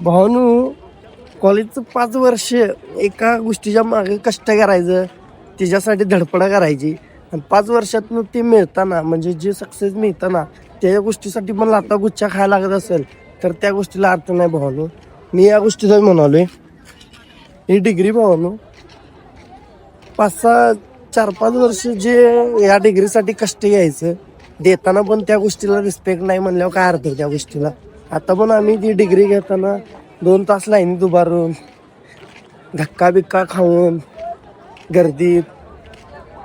भावानू कॉलेजचं 5 वर्ष एका गोष्टीच्या मागे कष्ट करायचं, त्याच्यासाठी धडपड करायची आणि 5 वर्षातनं ते मिळताना म्हणजे जे सक्सेस मिळताना त्या गोष्टीसाठी मला लाता गुच्छा खायला लागत असेल तर त्या गोष्टीला अर्थ नाही भावानू. मी या गोष्टीचा म्हणालोय ही डिग्री भावानू 5-6 4-5 वर्ष जे या डिग्रीसाठी कष्ट घ्यायचं देताना पण त्या गोष्टीला रिस्पेक्ट नाही म्हणल्यावर काय अर्थ आहे त्या गोष्टीला. आता पण आम्ही ती डिग्री घेताना 2 तास लाईनीत उभारून धक्का बिक्का खाऊन गर्दीत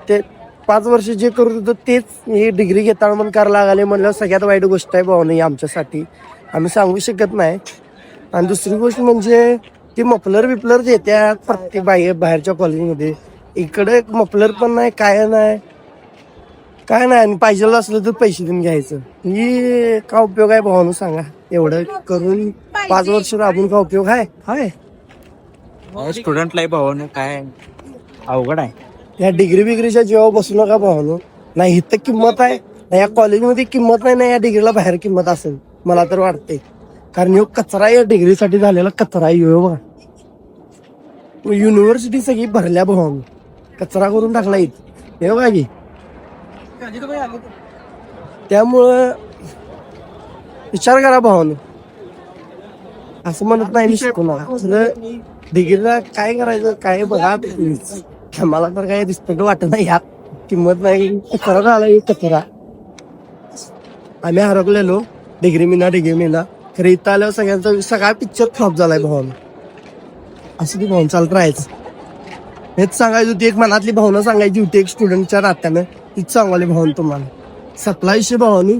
ते 5 वर्ष जे करत होतं तेच ही डिग्री घेताना पण करायला लागले म्हणल्यावर सगळ्यात वाईट गोष्ट आहे भाऊ नाही आमच्यासाठी. आम्ही सांगू शकत नाही. आणि दुसरी गोष्ट म्हणजे ती मफलर बिफलर देत्यात प्रत्येक बाहेरच्या कॉलेजमध्ये. इकडे एक मफलर पण नाही काय नाही आणि पाहिजे असलं तर पैसे देऊन घ्यायचं. ही का उपयोग आहे भावानं सांगा. एवढं करून 5 वर्ष राबून का उपयोग आहे? स्टुडंट लाईफ भावानं काय अवघड आहे. या डिग्री बिग्रीच्या जेव्हा बसू नका भावानं. नाही इथं किंमत आहे ना या कॉलेजमध्ये किंमत नाही ना या डिग्रीला बाहेर किंमत असेल मला तर वाटते. कारण ह्यो कचरा या डिग्रीसाठी झालेला कचरा आहे बघा. युनिव्हर्सिटी सगळी भरल्या भावानं कचरा करून टाकला इथे हे बघा की. त्यामुळं विचार करा भावानं. असं म्हणत नाही मी शिकवणार डिग्रीला काय करायचं काय बघा. मला तर काय रिस्पेक्ट वाटत नाही ह्यात किंमत नाही. कचरा झाला कचरा. आम्ही हरकलेलो डिग्री मिळणार खरं इथं आल्यावर सगळ्यांचा सगळा पिक्चर फ्लॉप झालाय भावानं. असं ती भावना चालत राहायचं. हेच सांगायची होती एक मनातली भावना सांगायची होती एक स्टुडंटच्या नात्यानं तीच सांगायला भावना तुम्हाला. सप्लायशी भावानी